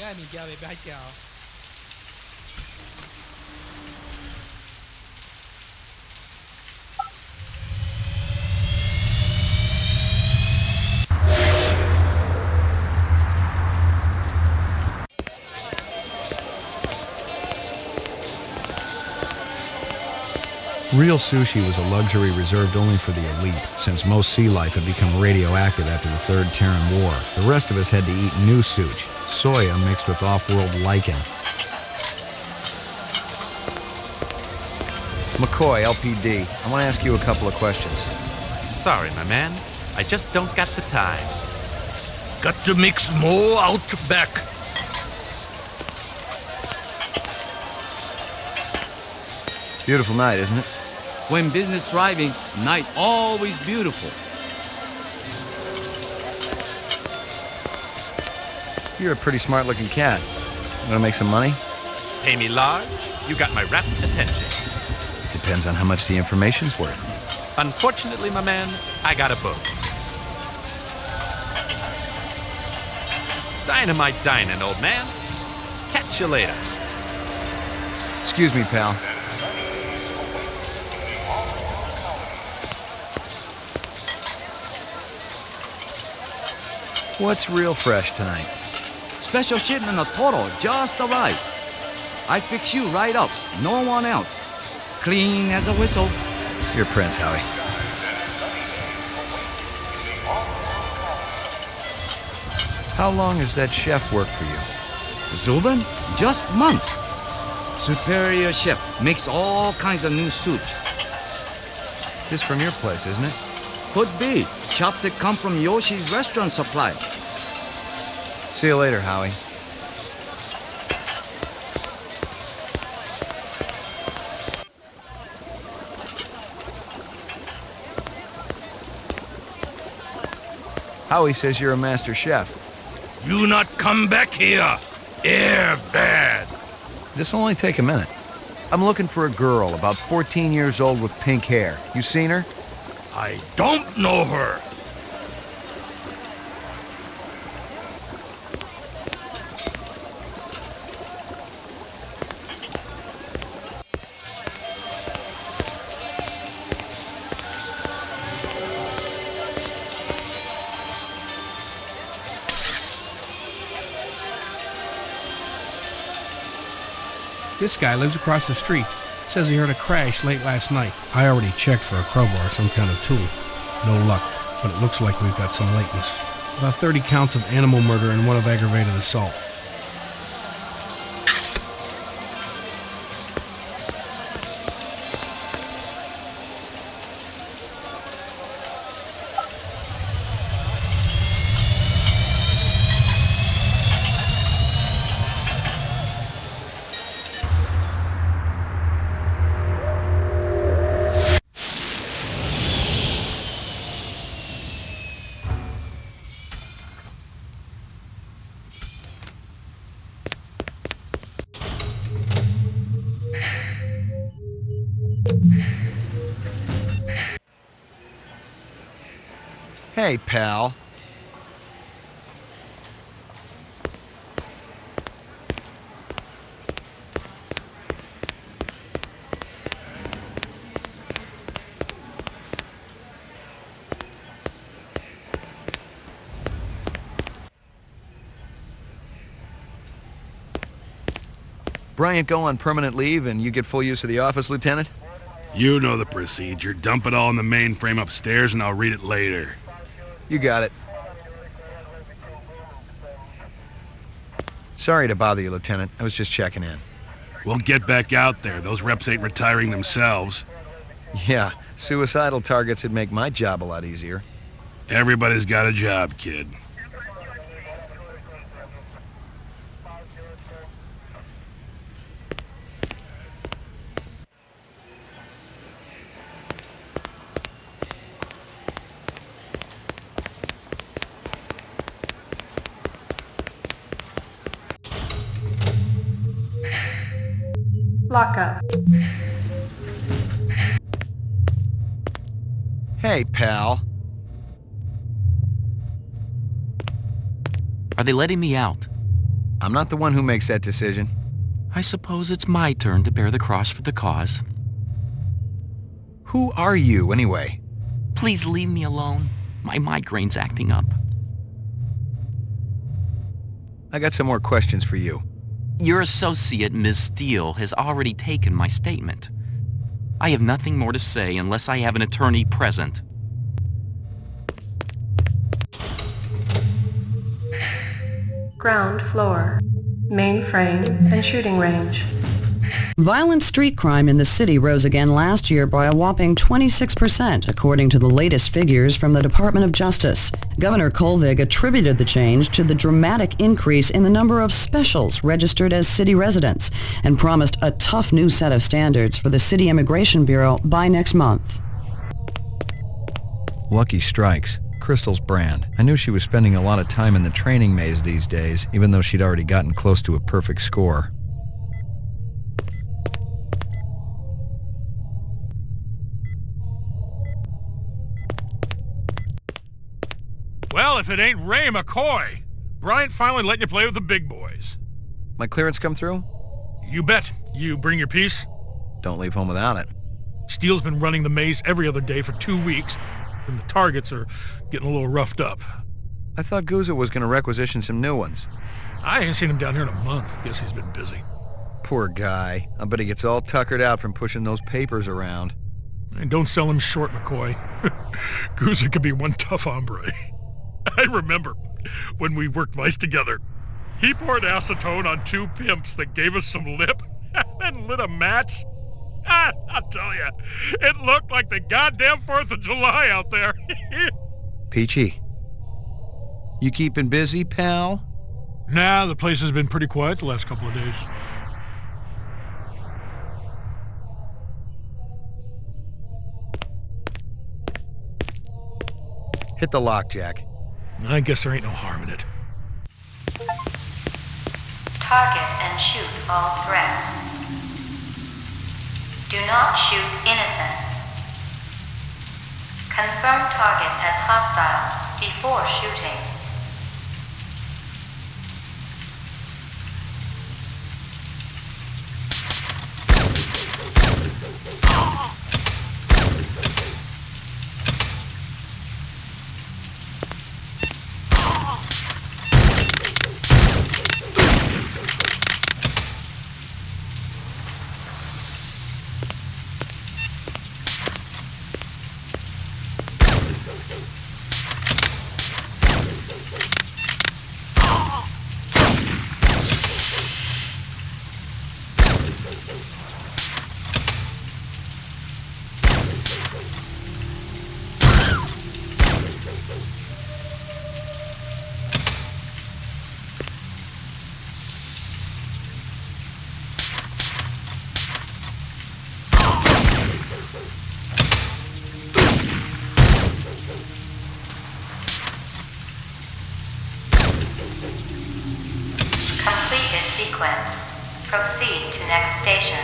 Yeah, minchia, bebé, chao. Real sushi was a luxury reserved only for the elite, since most sea life had become radioactive after the Third Terran War. The rest of us had to eat Nu-sooch, soya mixed with off-world lichen. McCoy, LPD, I want to ask you a couple of questions. Sorry, my man. I just don't got the time. Got to mix more out back. Beautiful night, isn't it? When business thriving, night always beautiful. You're a pretty smart-looking cat. Want to make some money? Pay me large, you got my rapt attention. Depends on how much the information's worth. Unfortunately, my man, I got a book. Dynamite dining, old man. Catch you later. Excuse me, pal. What's real fresh tonight? Special shipment of Toro just arrived. I fix you right up, no one else. Clean as a whistle. You're Prince, Howie. How long has that chef worked for you? Zubin, just month. Superior chef, makes all kinds of Nu-sooch. This from your place, isn't it? Could be. Chopstick come from Yoshi's restaurant supply. See you later, Howie. Howie says you're a master chef. You not come back here. Air bad. This'll only take a minute. I'm looking for a girl, about 14 years old with pink hair. You seen her? I don't know her. This guy lives across the street. Says he heard a crash late last night. I already checked for a crowbar or some kind of tool. No luck, but it looks like we've got some lateness. About 30 counts of animal murder and one of aggravated assault. Hey, pal. Bryant go on permanent leave and you get full use of the office, Lieutenant? You know the procedure. Dump it all in the mainframe upstairs and I'll read it later. You got it. Sorry to bother you, Lieutenant. I was just checking in. We'll get back out there. Those reps ain't retiring themselves. Yeah, suicidal targets would make my job a lot easier. Everybody's got a job, kid. Lockup. Hey, pal. Are they letting me out? I'm not the one who makes that decision. I suppose it's my turn to bear the cross for the cause. Who are you, anyway? Please leave me alone. My migraine's acting up. I got some more questions for you. Your associate, Ms. Steele, has already taken my statement. I have nothing more to say unless I have an attorney present. Ground floor, mainframe, and shooting range. Violent street crime in the city rose again last year by a whopping 26%, according to the latest figures from the Department of Justice. Governor Kolvig attributed the change to the dramatic increase in the number of specials registered as city residents and promised a tough new set of standards for the City Immigration Bureau by next month. Lucky Strikes. Crystal's brand. I knew she was spending a lot of time in the training maze these days, even though she'd already gotten close to a perfect score. Well, if it ain't Ray McCoy. Bryant finally letting you play with the big boys. My clearance come through? You bet. You bring your piece? Don't leave home without it. Steele's been running the maze every other day for 2 weeks, and the targets are getting a little roughed up. I thought Gouza was going to requisition some new ones. I ain't seen him down here in a month. Guess he's been busy. Poor guy. I bet he gets all tuckered out from pushing those papers around. And don't sell him short, McCoy. Gouza could be one tough hombre. I remember when we worked Vice together. He poured acetone on 2 pimps that gave us some lip and lit a match. I'll tell you, it looked like the goddamn 4th of July out there. Peachy. You keeping busy, pal? Nah, the place has been pretty quiet the last couple of days. Hit the lock, Jack. I guess there ain't no harm in it. Target and shoot all threats. Do not shoot innocents. Confirm target as hostile before shooting. Completed sequence. Proceed to next station.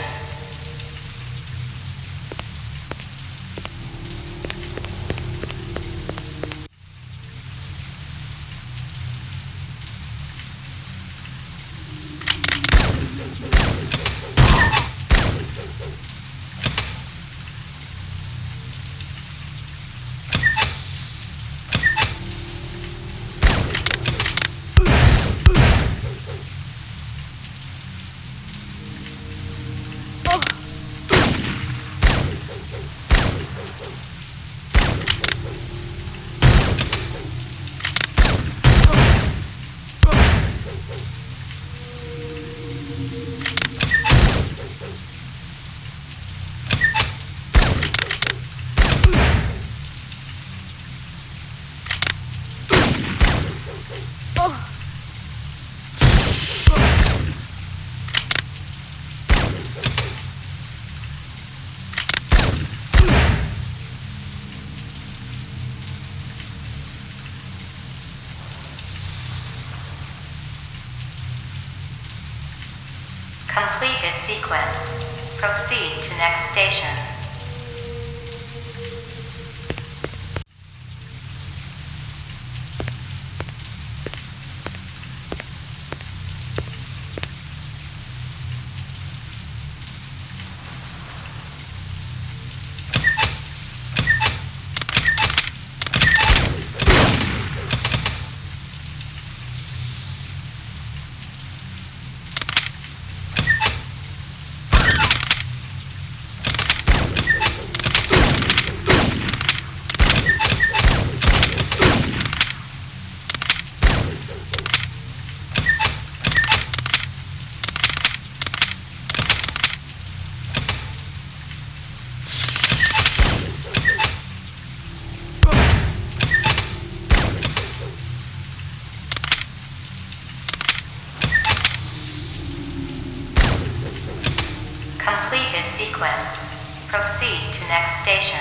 Completed sequence. Proceed to next station. sequence. Proceed to next station.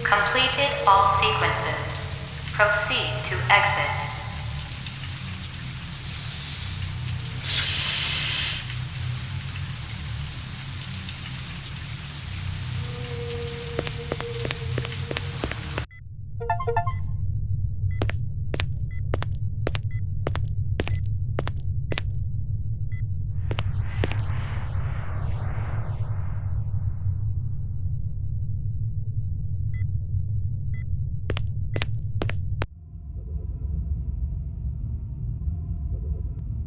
Completed all sequences. Proceed to exit.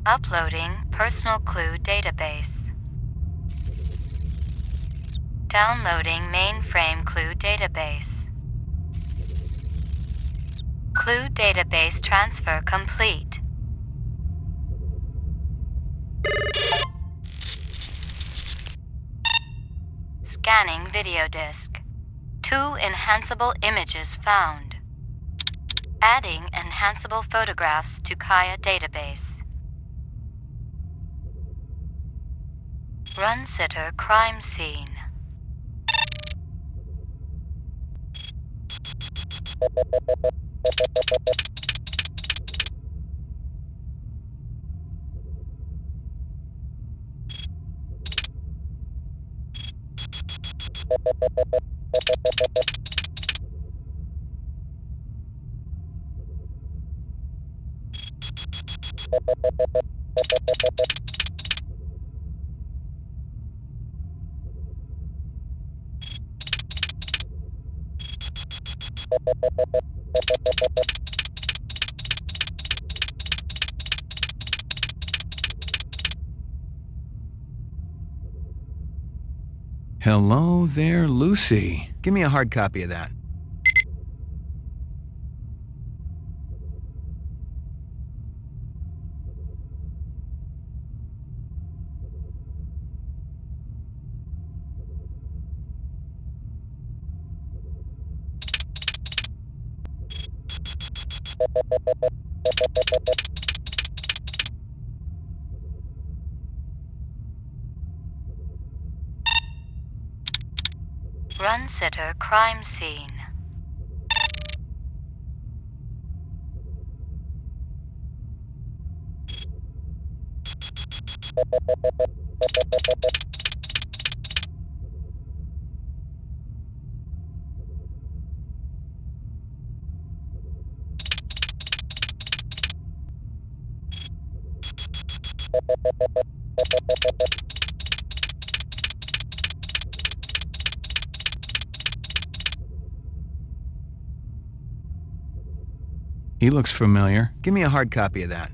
Uploading personal clue database. Downloading mainframe clue database. Clue database transfer complete. Scanning video disk. 2 enhanceable images found. Adding enhanceable photographs to Kaya database. Run sitter crime scene. Hello there, Lucy. Give me a hard copy of that. Run sitter crime scene. He looks familiar. Give me a hard copy of that.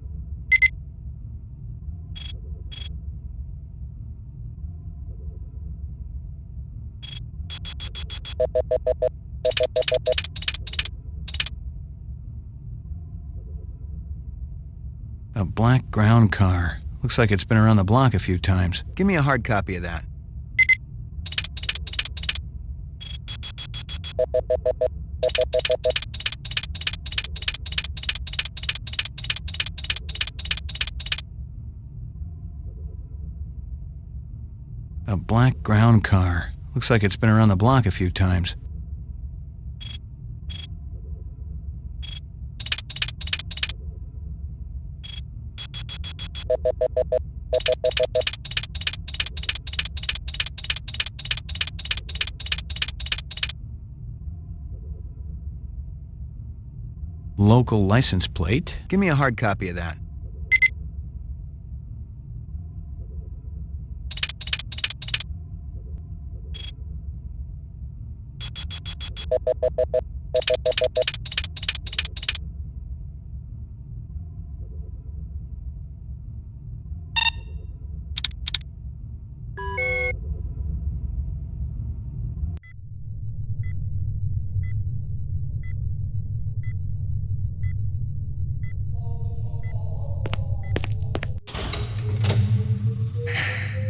A black ground car. Looks like it's been around the block a few times. Give me a hard copy of that. A black ground car. Looks like it's been around the block a few times. Local license plate. Give me a hard copy of that.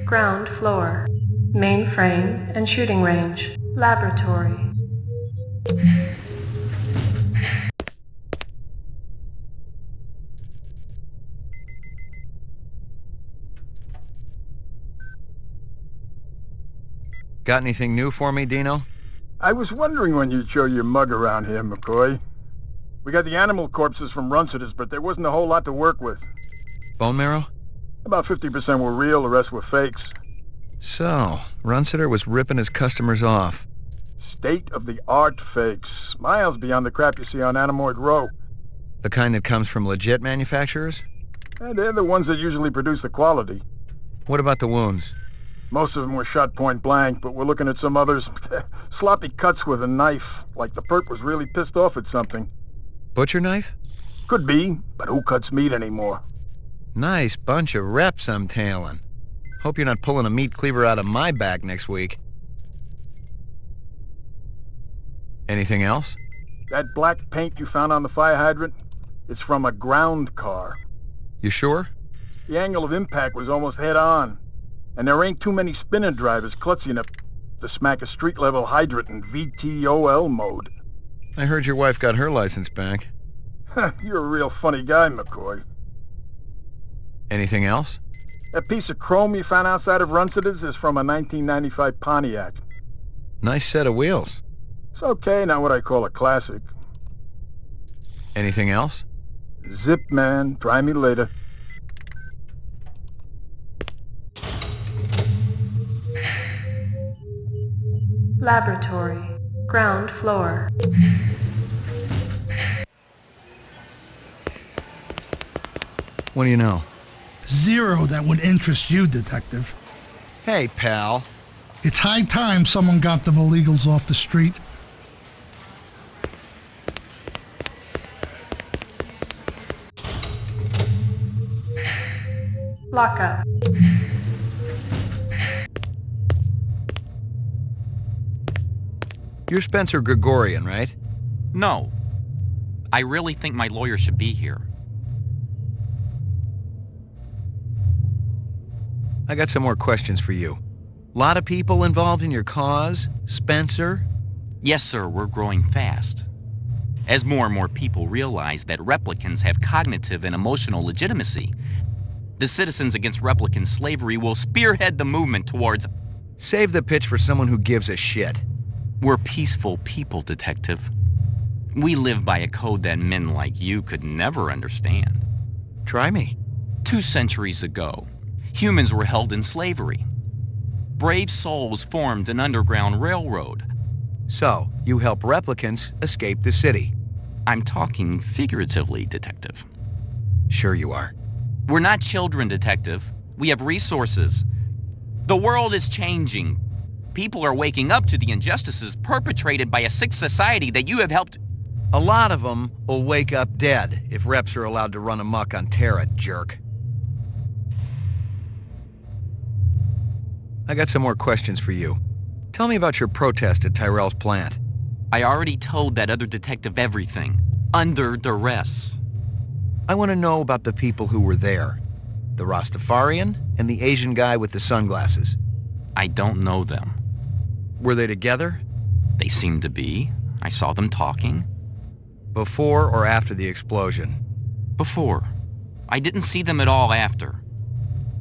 Ground floor. Mainframe and shooting range. Laboratory. Got anything new for me, Dino? I was wondering when you'd show your mug around here, McCoy. We got the animal corpses from Runcitas, but there wasn't a whole lot to work with. Bone marrow? About 50% were real, the rest were fakes. So, Runciter was ripping his customers off. State-of-the-art fakes. Miles beyond the crap you see on Animoid Row. The kind that comes from legit manufacturers? They're the ones that usually produce the quality. What about the wounds? Most of them were shot point blank, but we're looking at some others. Sloppy cuts with a knife, like the perp was really pissed off at something. Butcher knife? Could be, but who cuts meat anymore? Nice bunch of reps I'm tailing. Hope you're not pulling a meat cleaver out of my back next week. Anything else? That black paint you found on the fire hydrant? It's from a ground car. You sure? The angle of impact was almost head-on. And there ain't too many spinner drivers klutzy enough to smack a street-level hydrant in VTOL mode. I heard your wife got her license back. You're a real funny guy, McCoy. Anything else? That piece of chrome you found outside of Runcitas is from a 1995 Pontiac. Nice set of wheels. It's okay, not what I call a classic. Anything else? Zip, man. Try me later. Laboratory. Ground floor. What do you know? Zero that would interest you, Detective. Hey, pal. It's high time someone got them illegals off the street. Lockup. You're Spencer Grigorian, right? No. I really think my lawyer should be here. I got some more questions for you. Lot of people involved in your cause, Spencer? Yes, sir, we're growing fast. As more and more people realize that replicants have cognitive and emotional legitimacy, the Citizens Against Replicant Slavery will spearhead the movement towards... Save the pitch for someone who gives a shit. We're peaceful people, Detective. We live by a code that men like you could never understand. Try me. 2 centuries ago, humans were held in slavery. Brave souls formed an underground railroad. So, you help replicants escape the city. I'm talking figuratively, Detective. Sure you are. We're not children, Detective. We have resources. The world is changing. People are waking up to the injustices perpetrated by a sick society that you have helped... A lot of them will wake up dead if reps are allowed to run amok on Terra, jerk. I got some more questions for you. Tell me about your protest at Tyrell's plant. I already told that other detective everything. Under duress. I want to know about the people who were there. The Rastafarian and the Asian guy with the sunglasses. I don't know them. Were they together? They seemed to be. I saw them talking. Before or after the explosion? Before. I didn't see them at all after.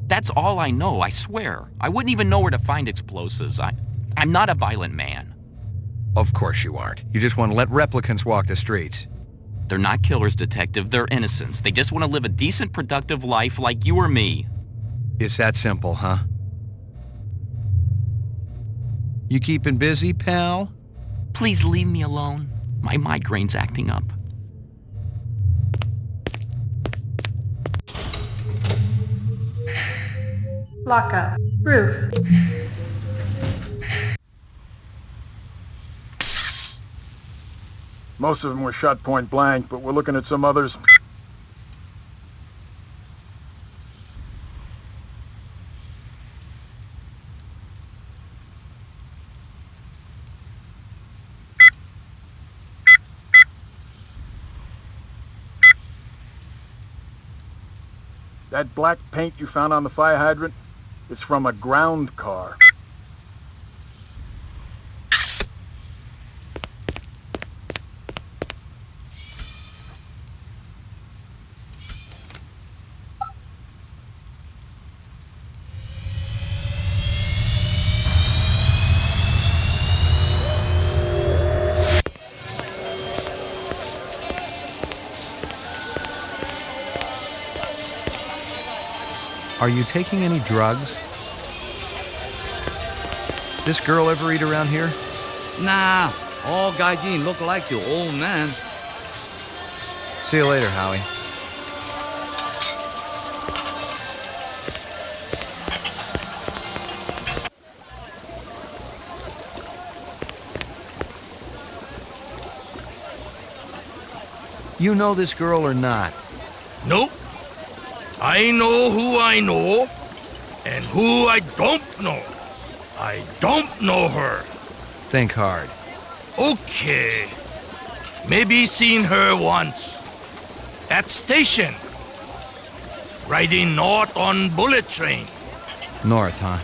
That's all I know, I swear. I wouldn't even know where to find explosives. I'm not a violent man. Of course you aren't. You just want to let replicants walk the streets. They're not killers, Detective. They're innocents. They just want to live a decent, productive life like you or me. It's that simple, huh? You keeping busy, pal? Please leave me alone. My migraine's acting up. Lockup. Roof. Most of them were shot point blank, but we're looking at some others. That black paint you found on the fire hydrant, it's from a ground car. Are you taking any drugs? This girl ever eat around here? Nah, all gaijin look like the old man. See you later, Howie. You know this girl or not? Nope. I know who I know, and who I don't know. I don't know her. Think hard. Okay. Maybe seen her once. At station. Riding north on bullet train. North, huh?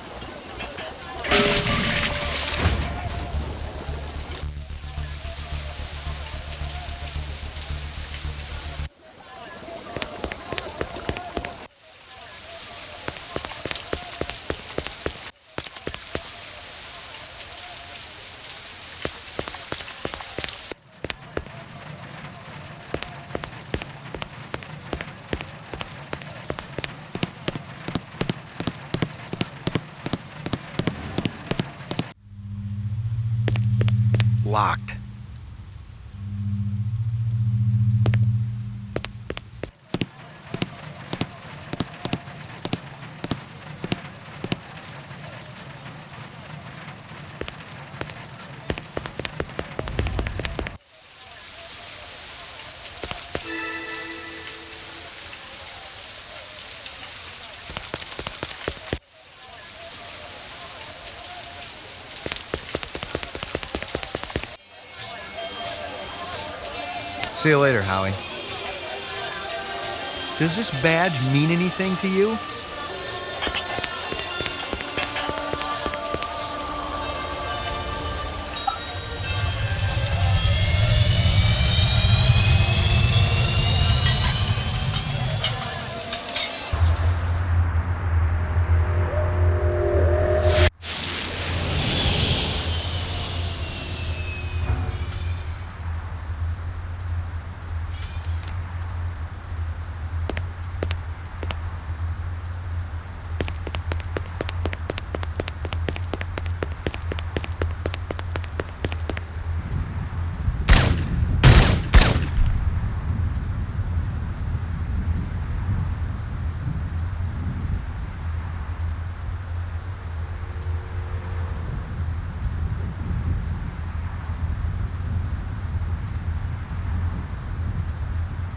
Locked. See you later, Howie. Does this badge mean anything to you?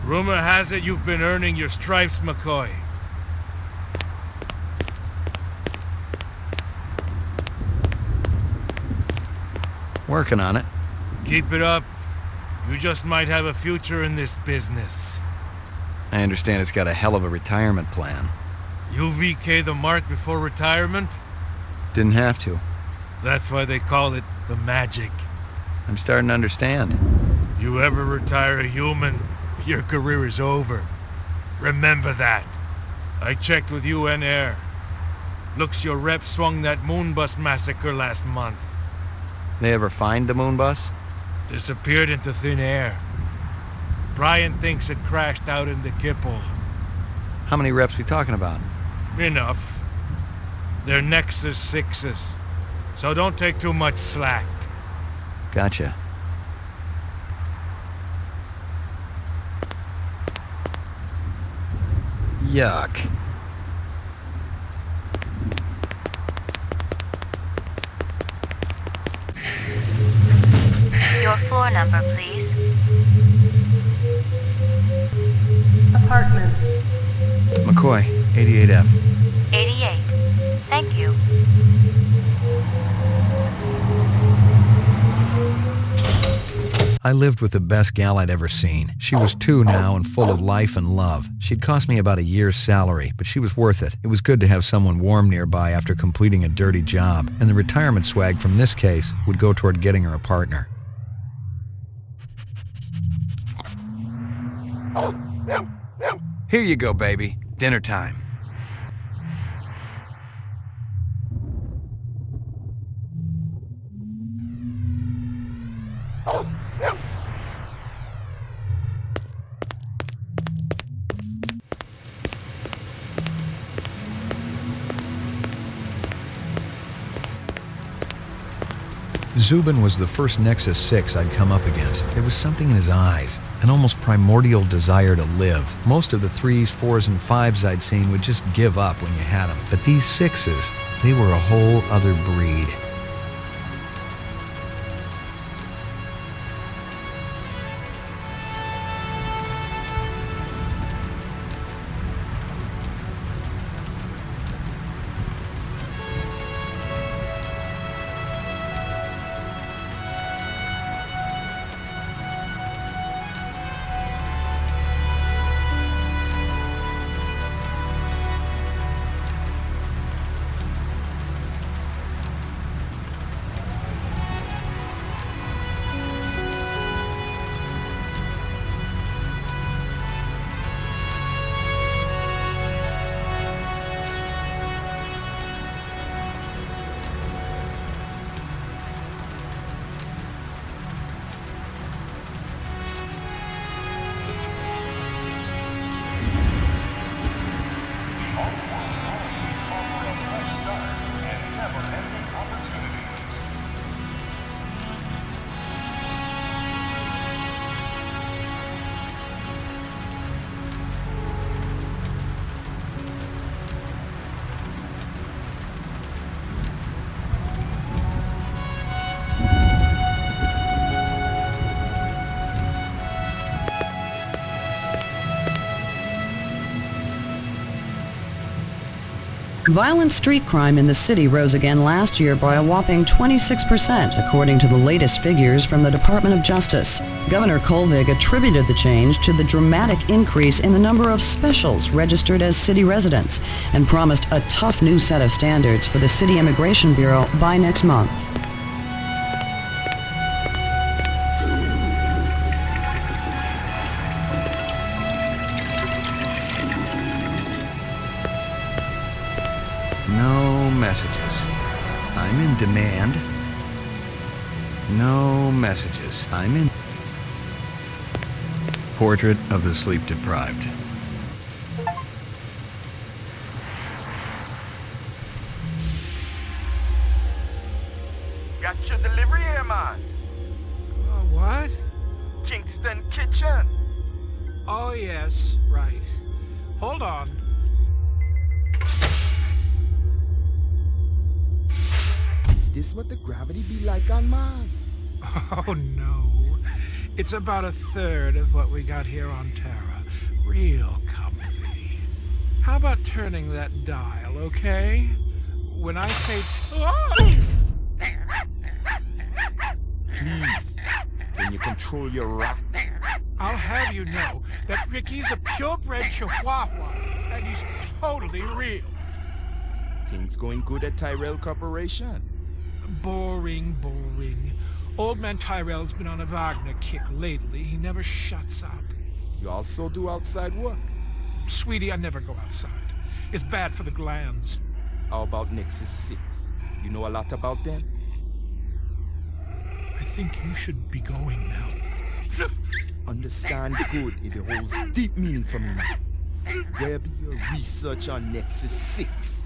Rumor has it you've been earning your stripes, McCoy. Working on it. Keep it up. You just might have a future in this business. I understand it's got a hell of a retirement plan. You VK the mark before retirement? Didn't have to. That's why they call it the magic. I'm starting to understand. You ever retire a human, your career is over. Remember that. I checked with UN Air. Looks your rep swung that moon bus massacre last month. They ever find the moon bus? Disappeared into thin air. Brian thinks it crashed out in the Kipple. How many reps we talking about? Enough. They're Nexus 6s, so don't take too much slack. Gotcha. Yuck. Door number, please. Apartments. McCoy, 88F. 88. Thank you. I lived with the best gal I'd ever seen. She was 2 now and full of life and love. She'd cost me about a year's salary, but she was worth it. It was good to have someone warm nearby after completing a dirty job, and the retirement swag from this case would go toward getting her a partner. Here you go, baby. Dinner time. Zubin was the first Nexus 6 I'd come up against. There was something in his eyes, an almost primordial desire to live. Most of the 3s, 4s, and 5s I'd seen would just give up when you had them. But these 6s, they were a whole other breed. Violent street crime in the city rose again last year by a whopping 26%, according to the latest figures from the Department of Justice. Governor Kolvig attributed the change to the dramatic increase in the number of specials registered as city residents and promised a tough new set of standards for the City Immigration Bureau by next month. No messages. I'm in demand. No messages. I'm in... Portrait of the sleep-deprived. Got your delivery here, man. What? Kingston Kitchen. Oh, yes, right. Hold on. Is this what the gravity be like on Mars? Oh, no. It's about a third of what we got here on Terra. Real comfy. How about turning that dial, okay? When I say... Please, can you control your rat? I'll have you know that Ricky's a purebred chihuahua, and he's totally real. Things going good at Tyrell Corporation? Boring, boring. Old man Tyrell's been on a Wagner kick lately. He never shuts up. You also do outside work? Sweetie, I never go outside. It's bad for the glands. How about Nexus 6? You know a lot about them? I think you should be going now. Understand good, it holds deep meaning for me now. Where be your research on Nexus 6?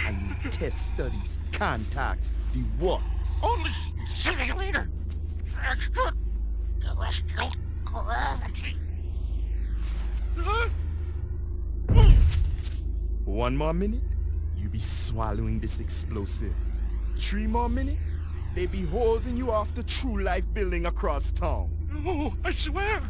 And your test studies, contacts, the works? Only simulator. Expert terrestrial gravity. One more minute, you be swallowing this explosive. 3 more minutes, They be hosing you off the True Life building across town. No, I swear.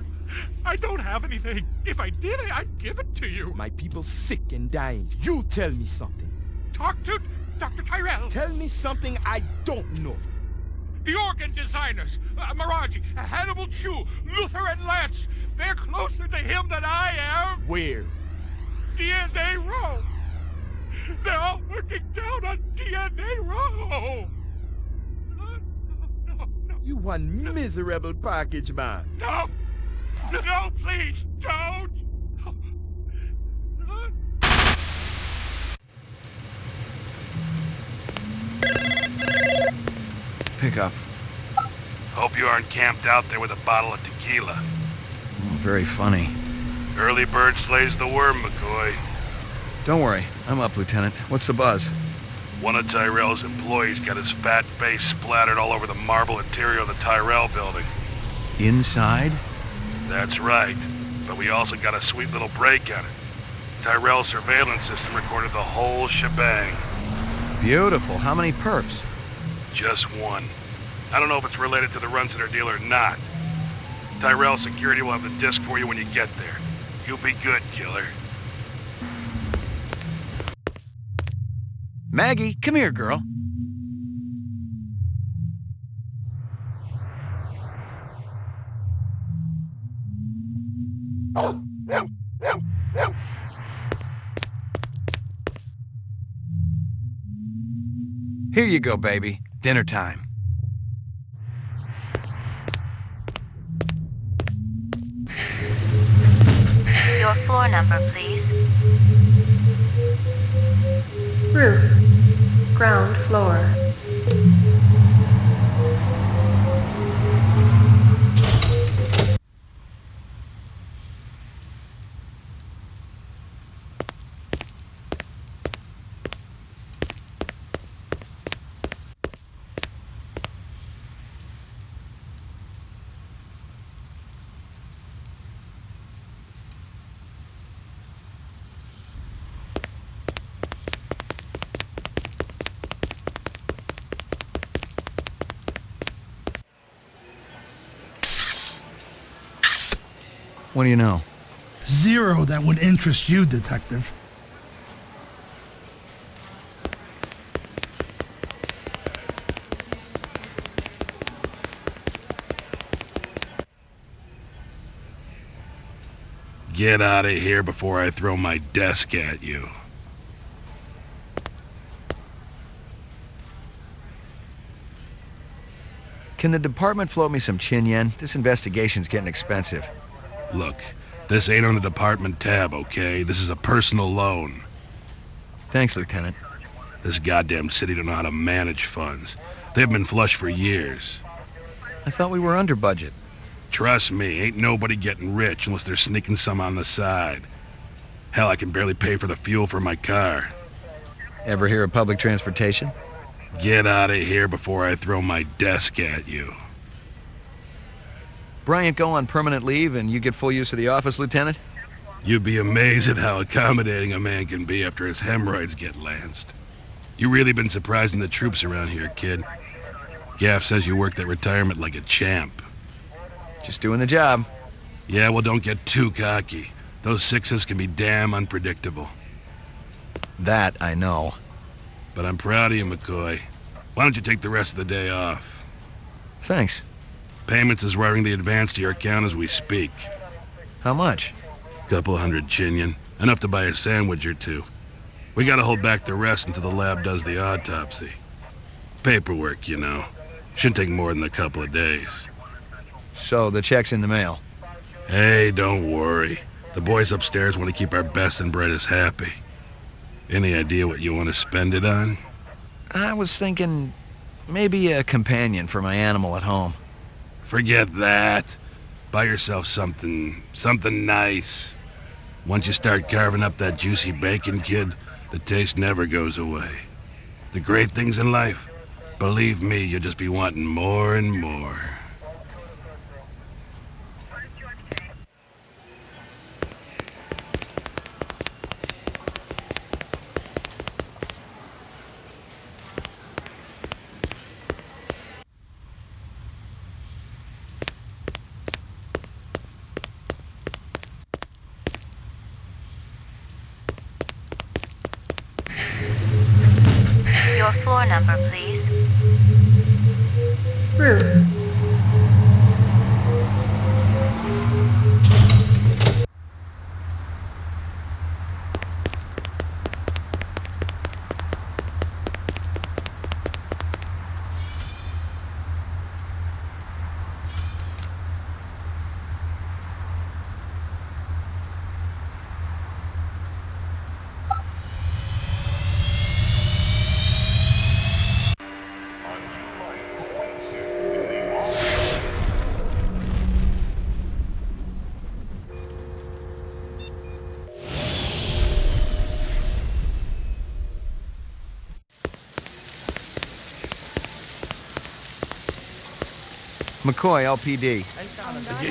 I don't have anything. If I did, I'd give it to you. My people sick and dying. You tell me something. Talk to Dr. Tyrell. Tell me something I don't know. The organ designers, Miraji, Hannibal Chu, Luther, and Lance. They're closer to him than I am. Where? DNA Row. They're all working down on DNA Row. You one miserable package man. No! No, please, don't! Pick up. Hope you aren't camped out there with a bottle of tequila. Oh, very funny. Early bird slays the worm, McCoy. Don't worry, I'm up, Lieutenant. What's the buzz? One of Tyrell's employees got his fat face splattered all over the marble interior of the Tyrell building. Inside? That's right, but we also got a sweet little break on it. Tyrell's surveillance system recorded the whole shebang. Beautiful. How many perps? Just one. I don't know if it's related to the Run-Center deal or not. Tyrell security will have the disc for you when you get there. You'll be good, killer. Maggie, come here, girl. Here you go, baby. Dinner time. Your floor number, please. Roof. Ground floor. What do you know? Zero that would interest you, Detective. Get out of here before I throw my desk at you. Can the department float me some chin yen? This investigation's getting expensive. Look, this ain't on the department tab, okay? This is a personal loan. Thanks, Lieutenant. This goddamn city don't know how to manage funds. They've been flush for years. I thought we were under budget. Trust me, ain't nobody getting rich unless they're sneaking some on the side. Hell, I can barely pay for the fuel for my car. Ever hear of public transportation? Get out of here before I throw my desk at you. Bryant go on permanent leave and you get full use of the office, Lieutenant? You'd be amazed at how accommodating a man can be after his hemorrhoids get lanced. You really been surprising the troops around here, kid. Gaff says you worked at retirement like a champ. Just doing the job. Yeah, well, don't get too cocky. Those sixes can be damn unpredictable. That I know. But I'm proud of you, McCoy. Why don't you take the rest of the day off? Thanks. Payments is wiring the advance to your account as we speak. How much? Couple hundred chinian. Enough to buy a sandwich or two. We gotta hold back the rest until the lab does the autopsy. Paperwork, you know. Shouldn't take more than a couple of days. So the check's in the mail? Hey, don't worry. The boys upstairs want to keep our best and brightest happy. Any idea what you want to spend it on? I was thinking maybe a companion for my animal at home. Forget that. Buy yourself something nice. Once you start carving up that juicy bacon, kid, the taste never goes away. The great things in life, believe me, you'll just be wanting more and more. floor number, please? Roof. McCoy, LPD.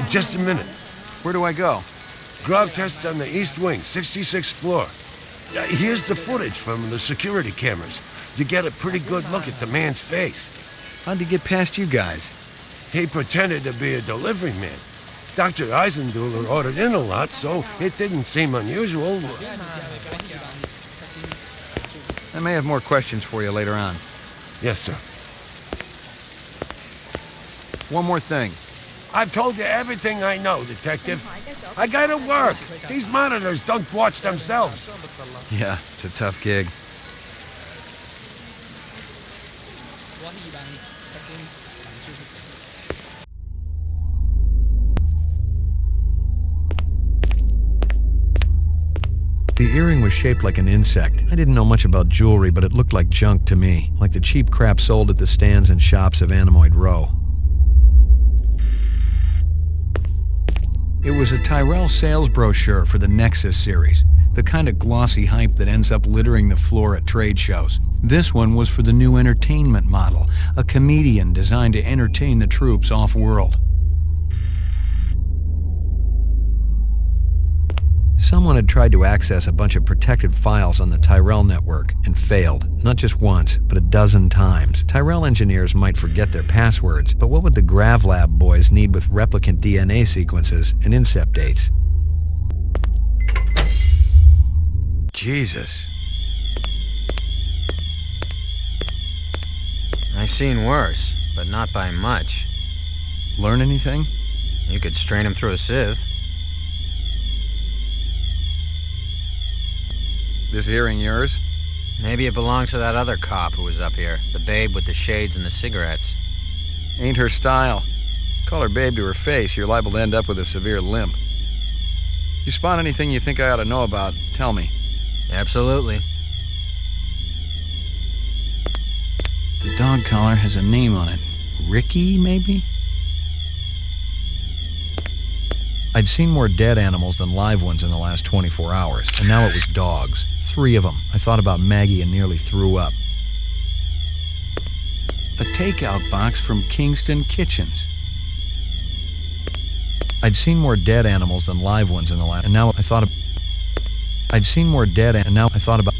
Just a minute. Where do I go? Grog test on the east wing, 66th floor. Here's the footage from the security cameras. You get a pretty good look at the man's face. How'd he get past you guys? He pretended to be a delivery man. Dr. Eisenduller ordered in a lot, so it didn't seem unusual. I may have more questions for you later on. Yes, sir. One more thing. I've told you everything I know, Detective. I gotta work. These monitors don't watch themselves. Yeah, it's a tough gig. The earring was shaped like an insect. I didn't know much about jewelry, but it looked like junk to me, like the cheap crap sold at the stands and shops of Animoid Row. It was a Tyrell sales brochure for the Nexus series, the kind of glossy hype that ends up littering the floor at trade shows. This one was for the new entertainment model, a comedian designed to entertain the troops off-world. Someone had tried to access a bunch of protected files on the Tyrell network and failed, not just once, but a dozen times. Tyrell engineers might forget their passwords, but what would the GravLab boys need with replicant DNA sequences and incept dates? Jesus. I seen worse, but not by much. Learn anything? You could strain him through a sieve. This earring yours? Maybe it belonged to that other cop who was up here. The babe with the shades and the cigarettes. Ain't her style. Call her babe to her face, you're liable to end up with a severe limp. You spot anything you think I ought to know about, tell me. Absolutely. The dog collar has a name on it. Ricky, maybe? I'd seen more dead animals than live ones in the last 24 hours, and now it was dogs. 3 of them. I thought about Maggie and nearly threw up. A takeout box from Kingston Kitchens. I'd seen more dead animals than live ones in the last, and now I thought I'd seen more dead, and now I thought about.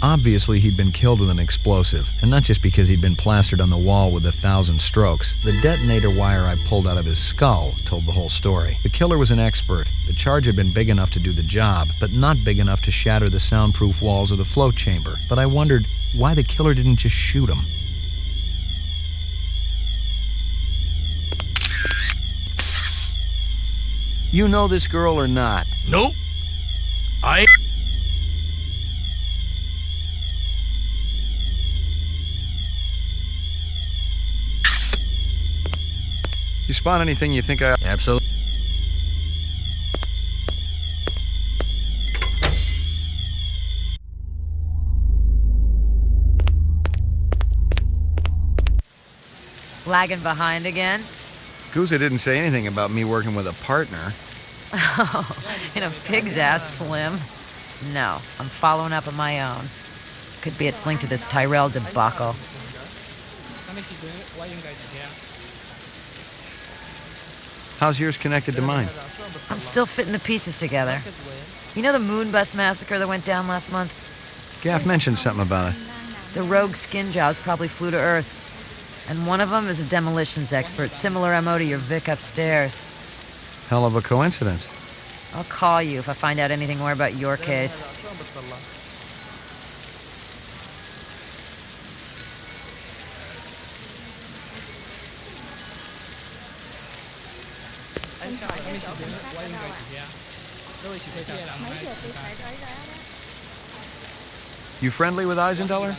Obviously, he'd been killed with an explosive, and not just because he'd been plastered on the wall with 1,000 strokes. The detonator wire I pulled out of his skull told the whole story. The killer was an expert. The charge had been big enough to do the job, but not big enough to shatter the soundproof walls of the float chamber. But I wondered why the killer didn't just shoot him. You know this girl or not? Nope. You spot anything you think I... Absolutely. Lagging behind again? Guza didn't say anything about me working with a partner. Oh, in a pig's ass, Slim. No, I'm following up on my own. Could be it's linked to this Tyrell debacle. How's yours connected to mine? I'm still fitting the pieces together. You know the moon bus massacre that went down last month? Gaff mentioned something about it. The rogue skin jobs probably flew to Earth. And one of them is a demolitions expert, similar MO to your Vic upstairs. Hell of a coincidence. I'll call you if I find out anything more about your case. You friendly with Eisendaler?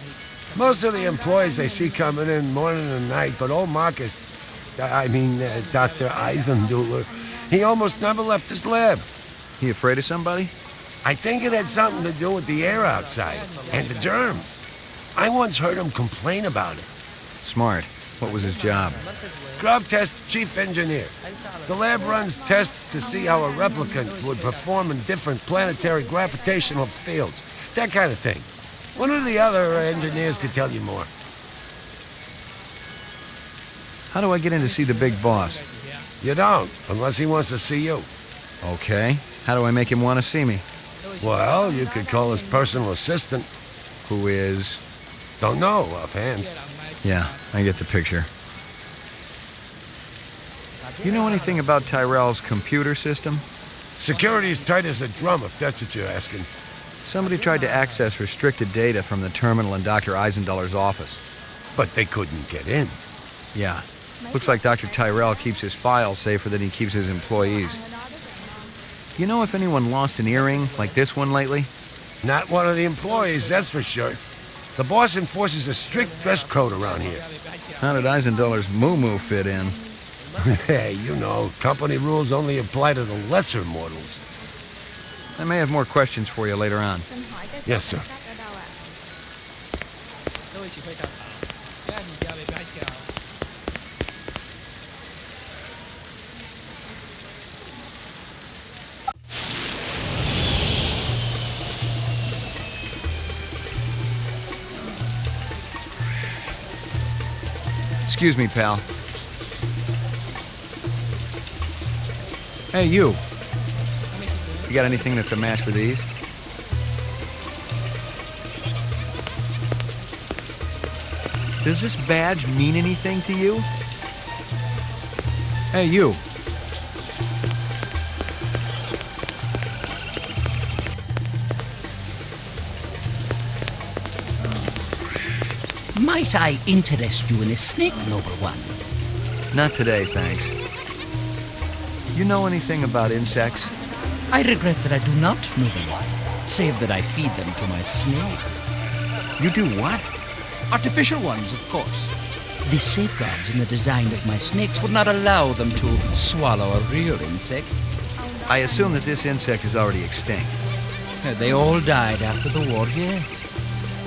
Most of the employees I see coming in morning and night, but old Marcus, Dr. Eisendaler, he almost never left his lab. He afraid of somebody? I think it had something to do with the air outside, and the germs. I once heard him complain about it. Smart. What was his job? Grub test chief engineer. The lab runs tests to see how a replicant would perform in different planetary gravitational fields. That kind of thing. One of the other engineers could tell you more. How do I get in to see the big boss? You don't, unless he wants to see you. Okay. How do I make him want to see me? Well, you could call his personal assistant. Who is? Don't know offhand. Yeah, I get the picture. You know anything about Tyrell's computer system? Security's tight as a drum, if that's what you're asking. Somebody tried to access restricted data from the terminal in Dr. Eisendaler's office. But they couldn't get in. Yeah. Looks like Dr. Tyrell keeps his files safer than he keeps his employees. You know if anyone lost an earring like this one lately? Not one of the employees, that's for sure. The boss enforces a strict dress code around here. How did Eisendaler's moo-moo fit in? Hey, you know, company rules only apply to the lesser mortals. I may have more questions for you later on. Yes, sir. Excuse me, pal. Hey, you. You got anything that's a match for these? Does this badge mean anything to you? Hey, you. Might I interest you in a snake, noble one? Not today, thanks. You know anything about insects? I regret that I do not, noble one, save that I feed them to my snakes. You do what? Artificial ones, of course. The safeguards in the design of my snakes would not allow them to swallow a real insect. I assume that this insect is already extinct. They all died after the war, yes.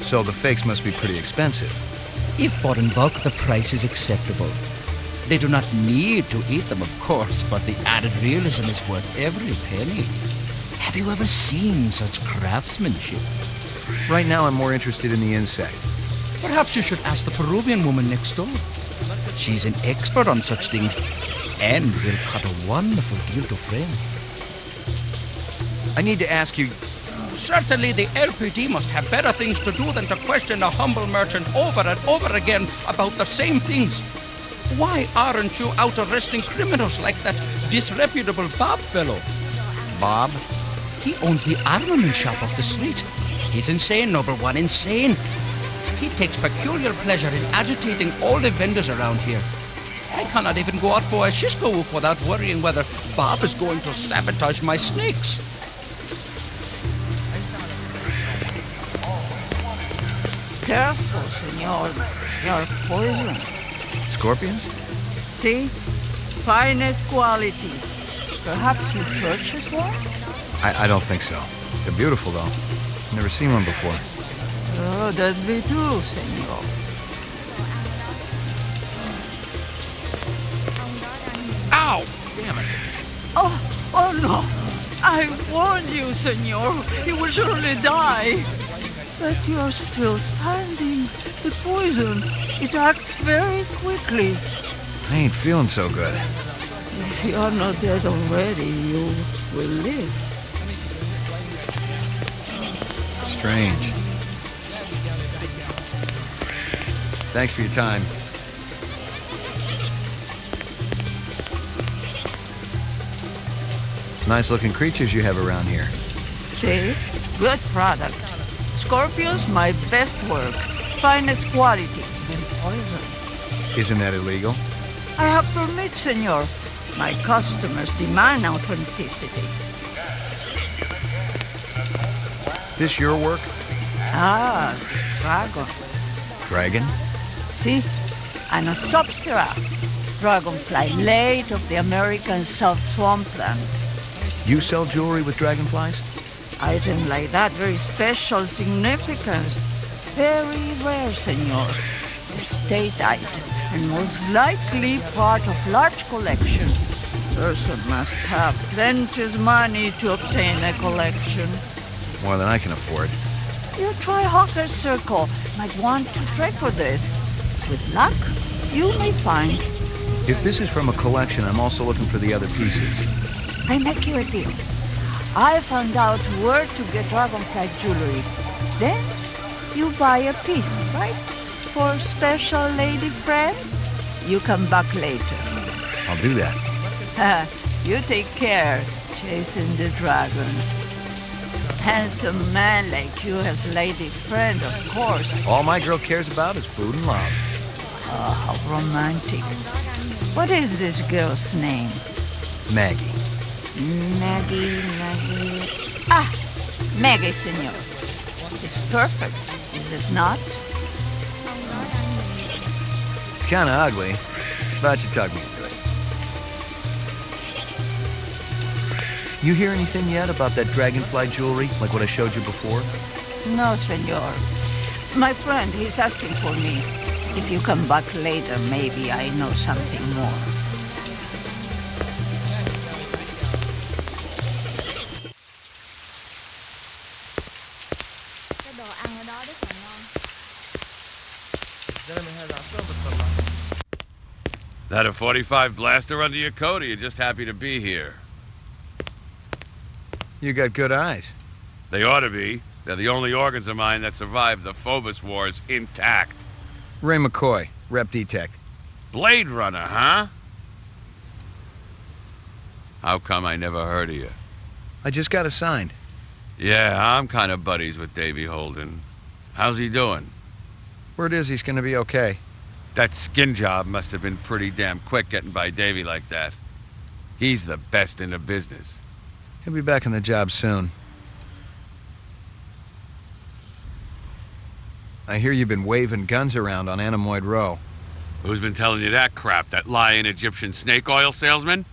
So the fakes must be pretty expensive. If bought in bulk, the price is acceptable. They do not need to eat them, of course, but the added realism is worth every penny. Have you ever seen such craftsmanship? Right now, I'm more interested in the insect. Perhaps you should ask the Peruvian woman next door. She's an expert on such things and will cut a wonderful deal to friends. I need to ask you... Certainly the LPD must have better things to do than to question a humble merchant over and over again about the same things. Why aren't you out arresting criminals like that disreputable Bob fellow? Bob? He owns the armament shop up the street. He's insane, noble one, insane. He takes peculiar pleasure in agitating all the vendors around here. I cannot even go out for a Cisco whoop without worrying whether Bob is going to sabotage my snakes. Careful, senor. You're poison. Scorpions? See? Finest quality. Perhaps you purchased one? I don't think so. They're beautiful, though. Never seen one before. Oh, that'd be true, senor. Ow! Damn it. Oh no! I warned you, senor. You will surely die. But you're still standing. The poison, it acts very quickly. I ain't feeling so good. If you're not dead already, you will live. Strange. Thanks for your time. Nice-looking creatures you have around here. See? Good product. Scorpions, my best work. Finest quality. And poison. Isn't that illegal? I have permit, senor. My customers demand authenticity. This your work? Ah, dragon. Dragon? See? Anosoptera, dragonfly late of the American South Swampland. You sell jewelry with dragonflies? Item like that, very special significance. Very rare, senor. Estate item, and most likely part of large collection. Person must have plenty money to obtain a collection. More than I can afford. You try Hawker's Circle. Might want to trade for this. With luck, you may find. If this is from a collection, I'm also looking for the other pieces. I make you a deal. I found out where to get dragonfly jewelry. Then you buy a piece, right? For special lady friend? You come back later. I'll do that. You take care, chasing the dragon. Handsome man like you has lady friend, of course. All my girl cares about is food and love. Oh, how romantic. What is this girl's name? Maggie. Maggie. Ah, Maggie, senor. It's perfect, is it not? It's kind of ugly. Thought you talked me into it. You hear anything yet about that dragonfly jewelry, like what I showed you before? No, senor. My friend, he's asking for me. If you come back later, maybe I know something more. That a 45 blaster under your coat, or you just happy to be here? You got good eyes. They ought to be. They're the only organs of mine that survived the Phobos Wars intact. Ray McCoy, Rep Detect. Blade Runner, huh? How come I never heard of you? I just got assigned. Yeah, I'm kind of buddies with Davy Holden. How's he doing? Word is he's gonna be okay. That skin job must have been pretty damn quick getting by Davy like that. He's the best in the business. He'll be back on the job soon. I hear you've been waving guns around on Anemoid Row. Who's been telling you that crap? That lying Egyptian snake oil salesman?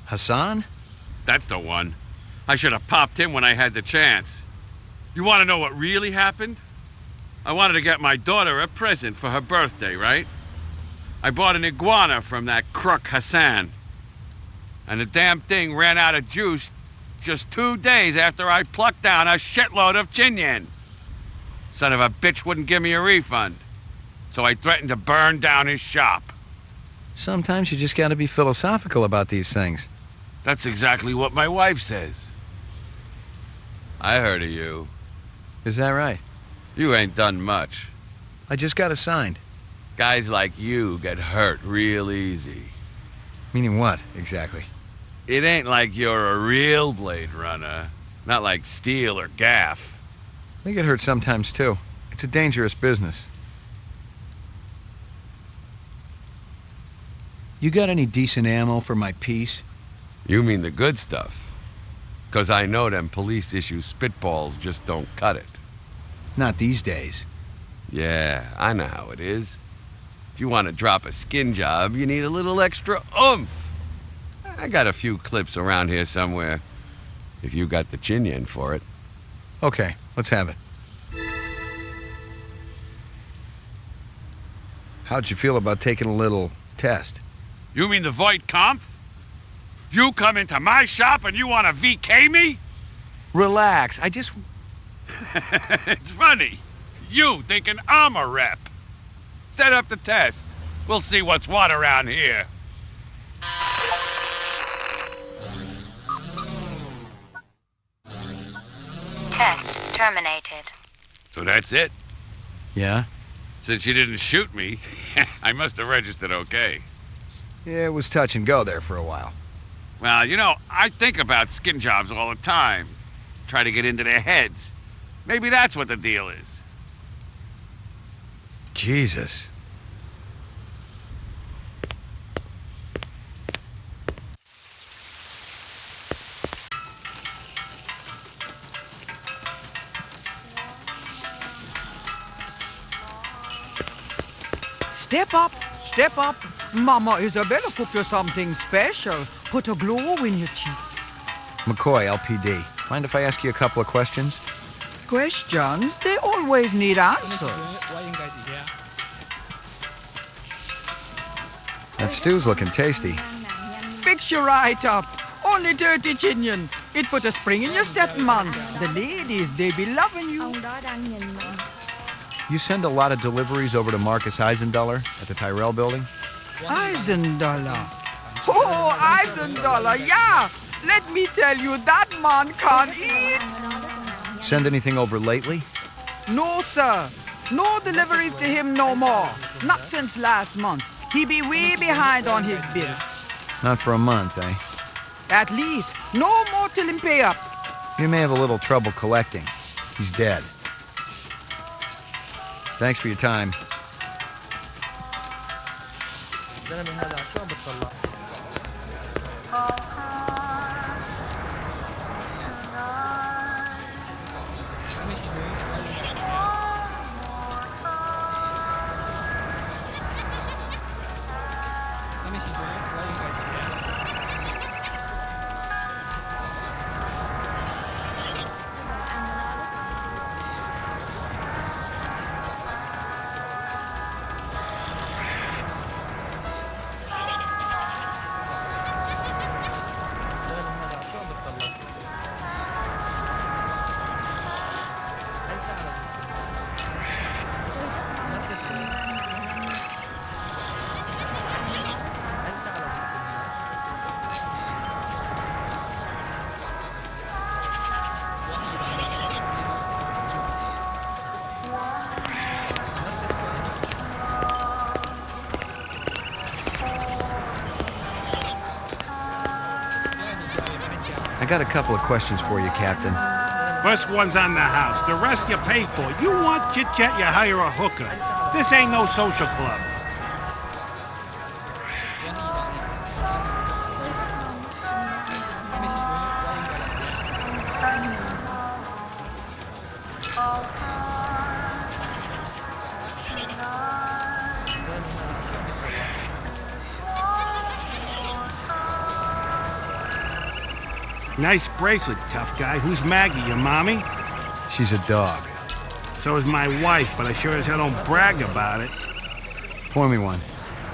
Hassan? That's the one. I should have popped him when I had the chance. You want to know what really happened? I wanted to get my daughter a present for her birthday, right? I bought an iguana from that crook Hassan. And the damn thing ran out of juice just 2 days after I plucked down a shitload of chinyen. Son of a bitch wouldn't give me a refund. So I threatened to burn down his shop. Sometimes you just gotta be philosophical about these things. That's exactly what my wife says. I heard of you. Is that right? You ain't done much. I just got assigned. Guys like you get hurt real easy. Meaning what, exactly? It ain't like you're a real Blade Runner. Not like Steel or Gaff. They get hurt sometimes, too. It's a dangerous business. You got any decent ammo for my piece? You mean the good stuff? 'Cause I know them police-issue spitballs just don't cut it. Not these days. Yeah, I know how it is. If you want to drop a skin job, you need a little extra oomph. I got a few clips around here somewhere, if you got the chinyen for it. Okay, let's have it. How'd you feel about taking a little test? You mean the Voight Kampf? You come into my shop and you want to VK me? Relax, I just... It's funny. You thinking I'm a rep. Set up the test. We'll see what's what around here. Test terminated. So that's it? Yeah? Since you didn't shoot me, I must have registered okay. Yeah, it was touch and go there for a while. Well, you know, I think about skin jobs all the time. Try to get into their heads. Maybe that's what the deal is. Jesus. Step up, step up. Mama Isabella cooked you something special. Put a glow in your cheek. McCoy, LPD. Mind if I ask you a couple of questions? Questions? They always need answers. That stew's looking tasty. Fix you right up. Only dirty chinion. It put a spring in your step, man. The ladies, they be loving you. You send a lot of deliveries over to Marcus Eisendaler at the Tyrell building? Eisendaler. Oh, Eisendaler, yeah. Let me tell you, that man can't eat. Send anything over lately? No, sir. No deliveries to him no more. Not since last month. He be way behind on his bill. Not for a month, eh? At least. No more till him pay up. You may have a little trouble collecting. He's dead. Thanks for your time. I got a couple of questions for you, Captain. First one's on the house. The rest you pay for. You want chit-chat, you hire a hooker. This ain't no social club. Nice bracelet, tough guy. Who's Maggie, your mommy? She's a dog. So is my wife, but I sure as hell don't brag about it. Pour me one.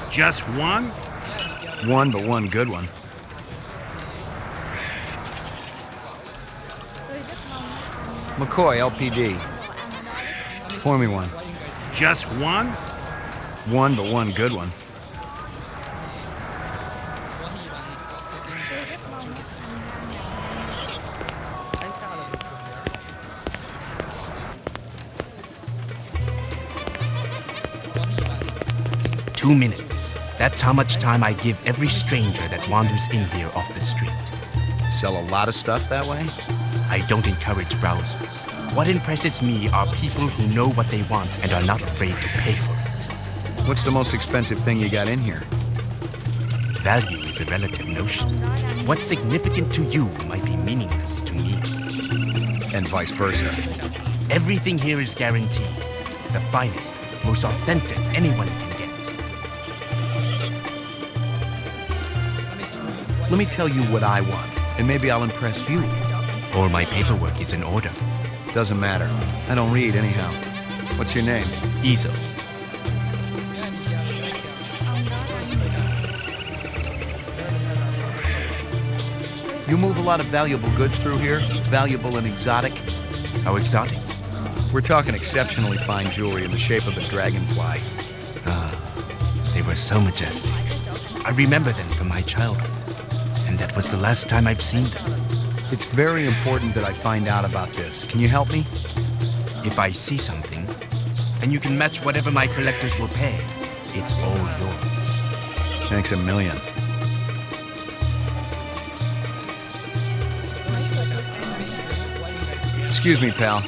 Just one? One, but one good one. McCoy, LPD. Pour me one. Just one? One, but one good one. Two minutes. That's how much time I give every stranger that wanders in here off the street. Sell a lot of stuff that way? I don't encourage browsers. What impresses me are people who know what they want and are not afraid to pay for it. What's the most expensive thing you got in here? Value is a relative notion. What's significant to you might be meaningless to me. And vice versa. Everything here is guaranteed. The finest, most authentic anyone can get. Let me tell you what I want, and maybe I'll impress you. All my paperwork is in order. Doesn't matter. I don't read anyhow. What's your name? Easel. You move a lot of valuable goods through here? Valuable and exotic? How exotic? We're talking exceptionally fine jewelry in the shape of a dragonfly. Ah, they were so majestic. I remember them from my childhood. And that was the last time I've seen them. It's very important that I find out about this. Can you help me? If I see something, and you can match whatever my collectors will pay, it's all yours. Thanks a million. Excuse me, pal.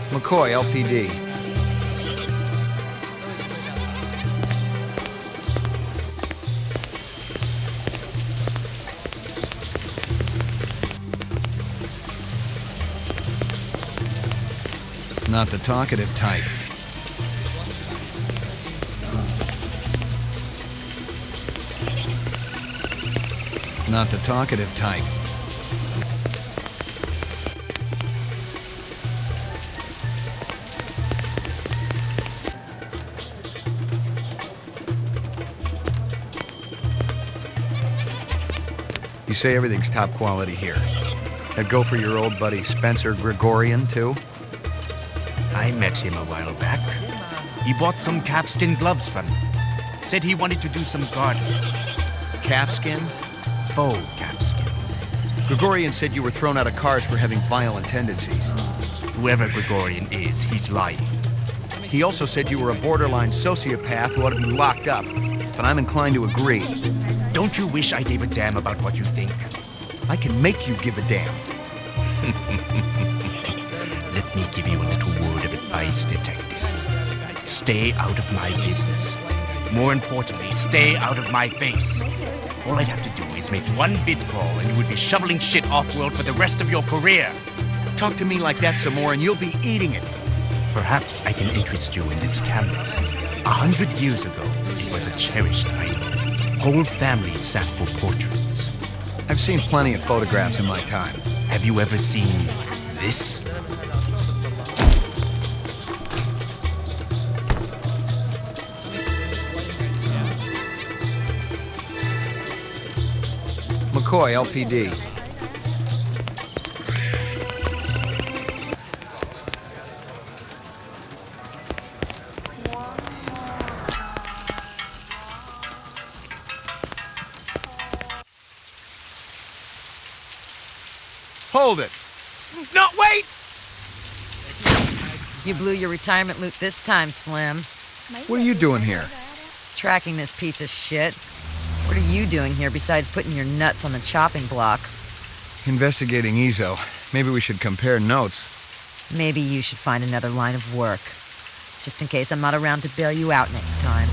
McCoy, LPD. Not the talkative type. Not the talkative type. You say everything's top quality here. That go for your old buddy Spencer Grigorian, too? I met him a while back. He bought some calfskin gloves from me. Said he wanted to do some gardening. Calfskin? Faux calfskin. Grigorian said you were thrown out of cars for having violent tendencies. Whoever Grigorian is, he's lying. He also said you were a borderline sociopath who ought to be locked up, but I'm inclined to agree. Don't you wish I gave a damn about what you think? I can make you give a damn. Let me give you a little word of advice, detective. Stay out of my business. More importantly, stay out of my face. All I'd have to do is make one bid call and you would be shoveling shit off-world for the rest of your career. Talk to me like that some more and you'll be eating it. Perhaps I can interest you in this camera. 100 years ago, it was a cherished item. Whole families sat for portraits. I've seen plenty of photographs in my time. Have you ever seen this? McCoy, LPD. Hold it! No, wait! You blew your retirement loot this time, Slim. What are you doing here? Tracking this piece of shit. What are you doing here besides putting your nuts on the chopping block? Investigating Ezo. Maybe we should compare notes. Maybe you should find another line of work. Just in case I'm not around to bail you out next time.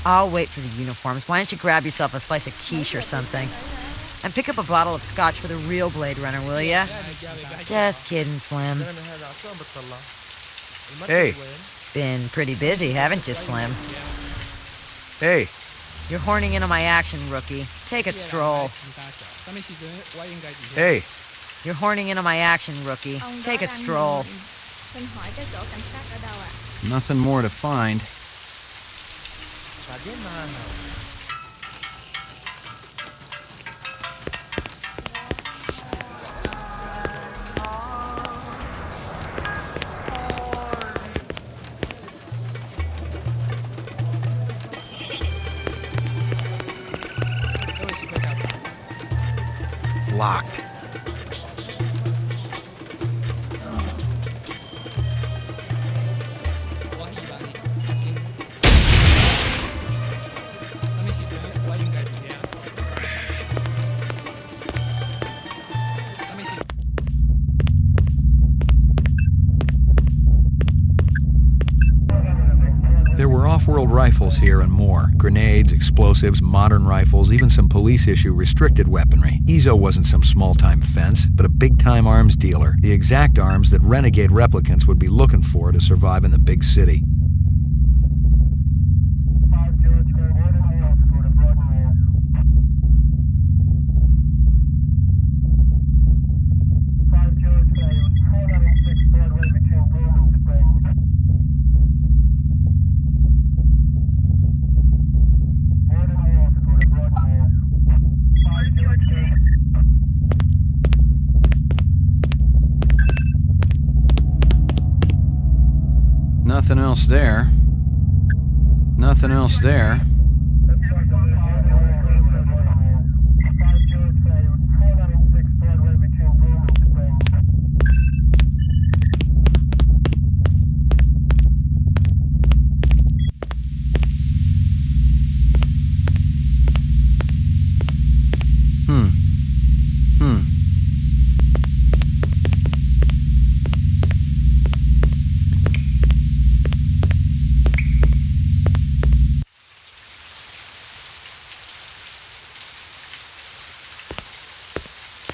I'll wait for the uniforms. Why don't you grab yourself a slice of quiche or something? And pick up a bottle of scotch for the real Blade Runner, will ya? Just kidding, Slim. Hey. Been pretty busy, haven't you, Slim? Hey. You're horning in on my action, rookie. Take a stroll. Hey. You're horning in on my action, rookie. Take a stroll. Nothing more to find. Locked. There were off-world rifles here and more. Grenades, explosives, modern rifles, even some police-issue restricted weaponry. Ezo wasn't some small-time fence, but a big-time arms dealer. The exact arms that renegade replicants would be looking for to survive in the big city. Nothing else there. Nothing else there.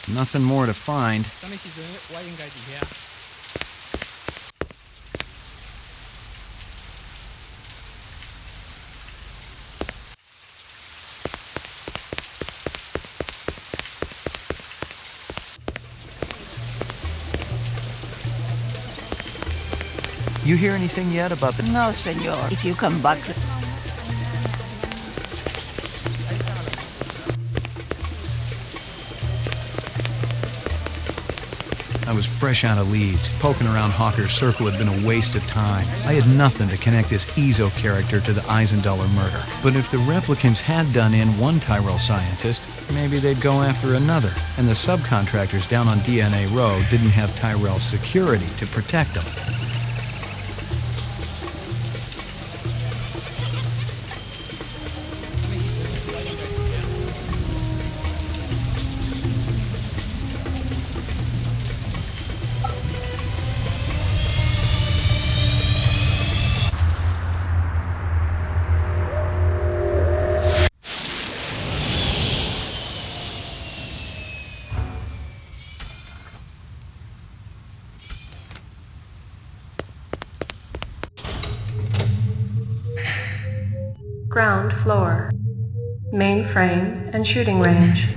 Nothing more to find. You hear anything yet about the... No, senor. If you come back... I was fresh out of Leeds. Poking around Hawker's Circle had been a waste of time. I had nothing to connect this Ezo character to the Eisendaler murder. But if the replicants had done in one Tyrell scientist, maybe they'd go after another. And the subcontractors down on DNA Row didn't have Tyrell security to protect them. Ground floor. Mainframe and shooting range.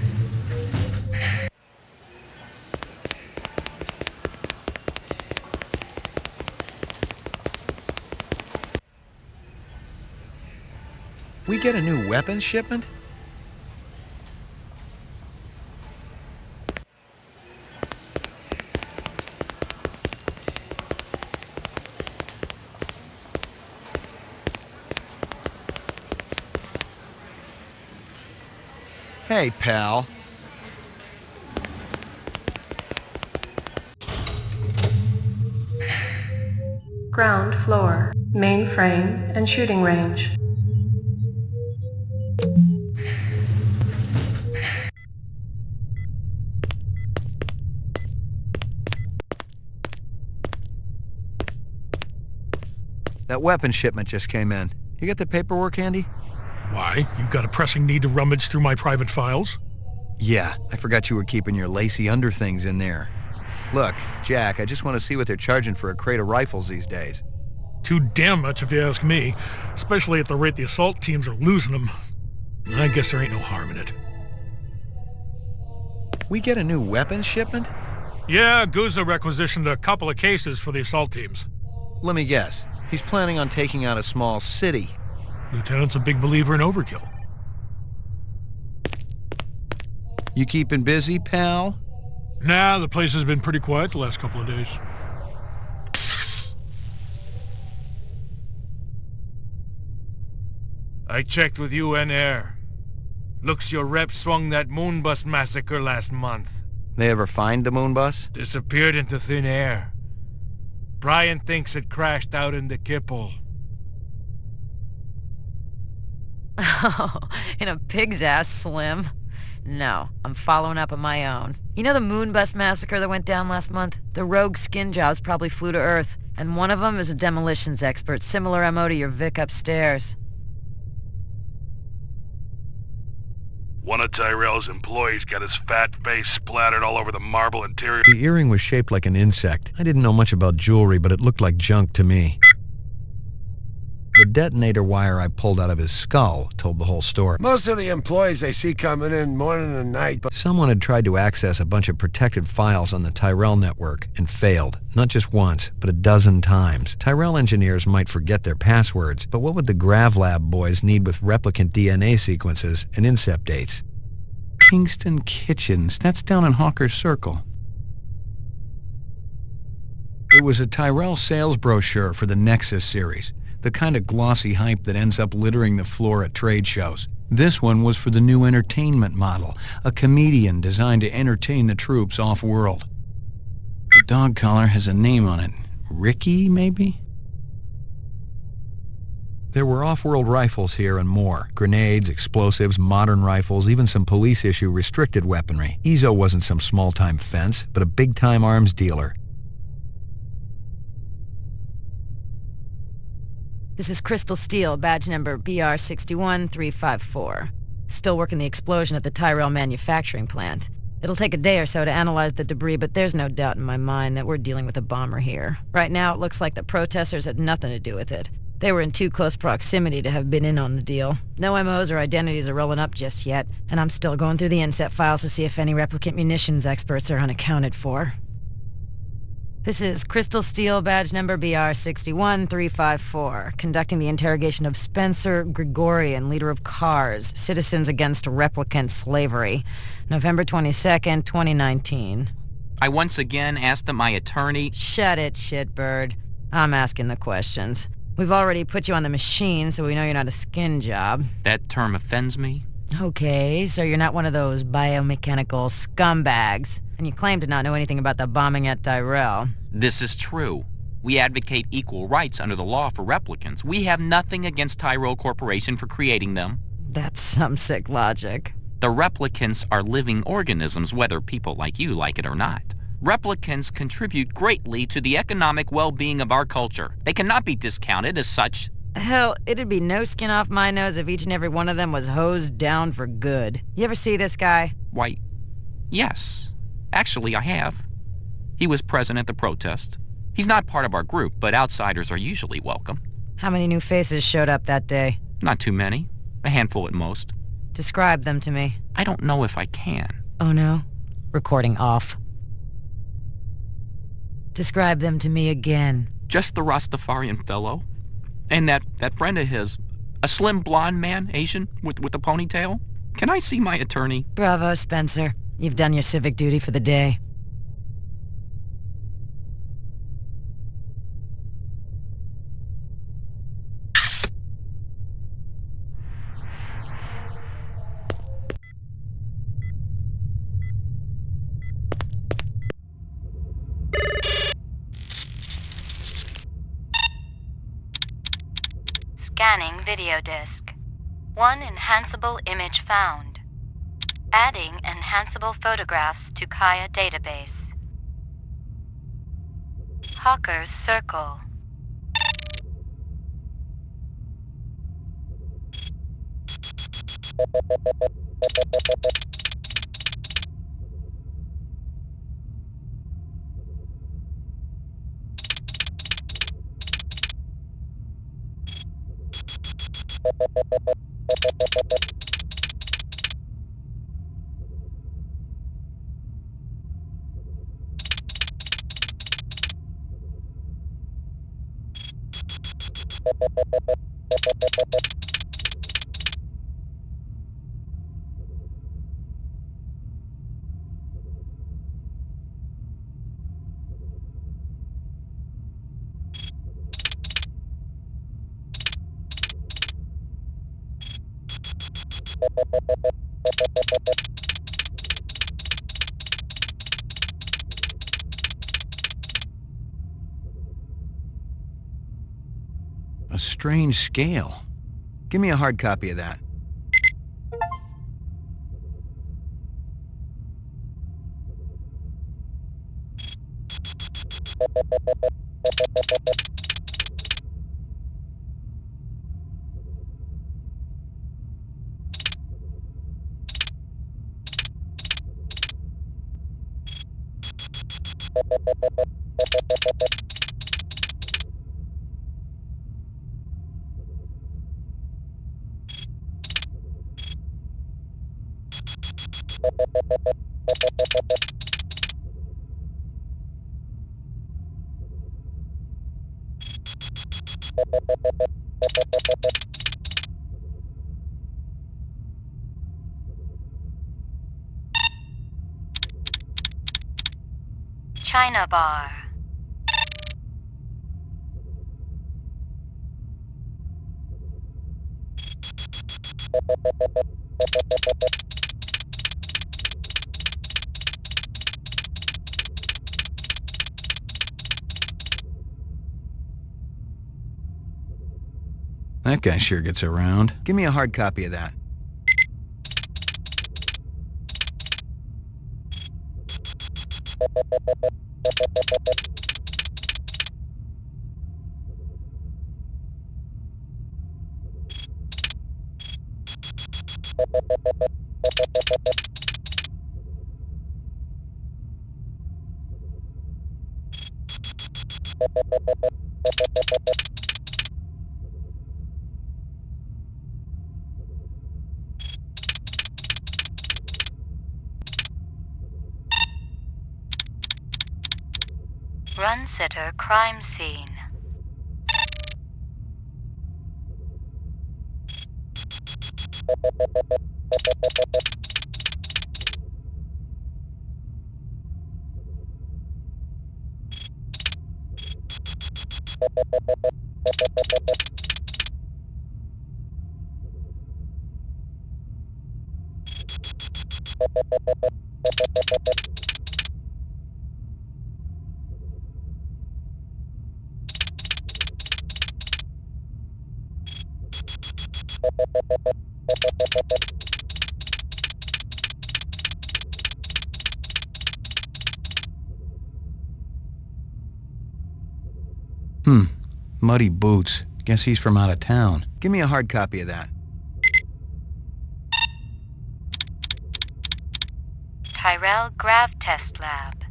We get a new weapons shipment? Hey, pal. Ground floor. Mainframe and shooting range. That weapons shipment just came in. You got the paperwork handy? Why? You got a pressing need to rummage through my private files? Yeah, I forgot you were keeping your lacy underthings in there. Look, Jack, I just want to see what they're charging for a crate of rifles these days. Too damn much if you ask me, especially at the rate the assault teams are losing them. I guess there ain't no harm in it. We get a new weapons shipment? Yeah, Guzza requisitioned a couple of cases for the assault teams. Let me guess. He's planning on taking out a small city. Lieutenant's a big believer in overkill. You keeping busy, pal? Nah, the place has been pretty quiet the last couple of days. I checked with UN Air. Looks your rep swung that Moonbus massacre last month. They ever find the Moonbus? Disappeared into thin air. Brian thinks it crashed out in the Kipple. Oh, in a pig's ass, Slim. No, I'm following up on my own. You know the Moonbus massacre that went down last month? The rogue skin jobs probably flew to Earth, and one of them is a demolitions expert, similar MO to your Vic upstairs. One of Tyrell's employees got his fat face splattered all over the marble interior. The earring was shaped like an insect. I didn't know much about jewelry, but it looked like junk to me. The detonator wire I pulled out of his skull told the whole story. Most of the employees I see coming in morning and night, but... Someone had tried to access a bunch of protected files on the Tyrell network and failed. Not just once, but a dozen times. Tyrell engineers might forget their passwords, but what would the GravLab boys need with replicant DNA sequences and incept dates? Kingston Kitchens, that's down in Hawker's Circle. It was a Tyrell sales brochure for the Nexus series. The kind of glossy hype that ends up littering the floor at trade shows. This one was for the new entertainment model, a comedian designed to entertain the troops off-world. The dog collar has a name on it. Ricky, maybe? There were off-world rifles here and more. Grenades, explosives, modern rifles, even some police-issue restricted weaponry. Ezo wasn't some small-time fence, but a big-time arms dealer. This is Crystal Steel, badge number BR61354. Still working the explosion at the Tyrell manufacturing plant. It'll take a day or so to analyze the debris, but there's no doubt in my mind that we're dealing with a bomber here. Right now, it looks like the protesters had nothing to do with it. They were in too close proximity to have been in on the deal. No MOs or identities are rolling up just yet, and I'm still going through the inset files to see if any replicant munitions experts are unaccounted for. This is Crystal Steel badge number BR61354, conducting the interrogation of Spencer Grigorian, leader of CARS, Citizens Against Replicant Slavery, November 22nd, 2019. I once again asked that my attorney... Shut it, shitbird. I'm asking the questions. We've already put you on the machine, so we know you're not a skin job. That term offends me. Okay, so you're not one of those biomechanical scumbags, and you claim to not know anything about the bombing at Tyrell. This is true. We advocate equal rights under the law for replicants. We have nothing against Tyrell Corporation for creating them. That's some sick logic. The replicants are living organisms, whether people like you like it or not. Replicants contribute greatly to the economic well-being of our culture. They cannot be discounted as such. Hell, it'd be no skin off my nose if each and every one of them was hosed down for good. You ever see this guy? Why, yes. Actually, I have. He was present at the protest. He's not part of our group, but outsiders are usually welcome. How many new faces showed up that day? Not too many. A handful at most. Describe them to me. I don't know if I can. Oh no? Recording off. Describe them to me again. Just the Rastafarian fellow. And that friend of his. A slim blonde man, Asian, with a ponytail. Can I see my attorney? Bravo, Spencer. You've done your civic duty for the day. Scanning video disk. One enhanceable image found. Adding enhanceable photographs to Kaya database. Hawker's Circle. A strange scale. Give me a hard copy of that. China bar. That guy sure gets around. Give me a hard copy of that. Run sitter crime scene. Muddy boots. Guess he's from out of town. Give me a hard copy of that. Tyrell Grav Test Lab.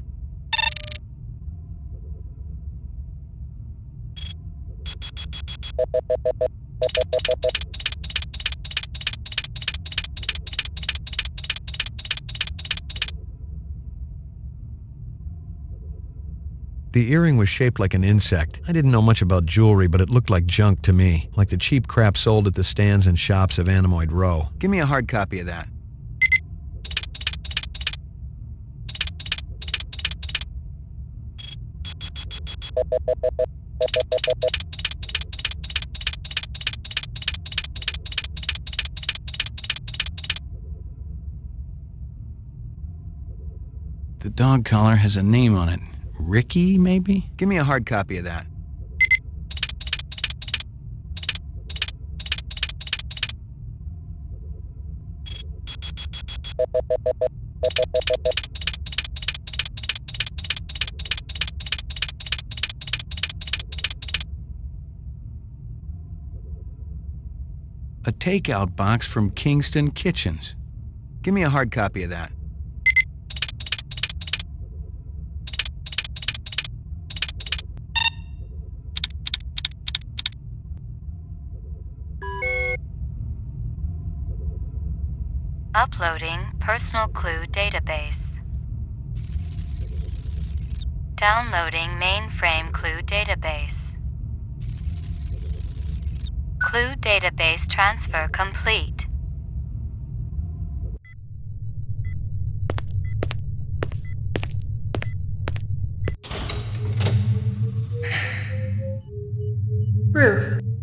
The earring was shaped like an insect. I didn't know much about jewelry, but it looked like junk to me, like the cheap crap sold at the stands and shops of Animoid Row. Give me a hard copy of that. The dog collar has a name on it. Ricky, maybe? Give me a hard copy of that. A takeout box from Kingston Kitchens. Give me a hard copy of that. Uploading personal clue database. Downloading mainframe clue database. Clue database transfer complete. Roof.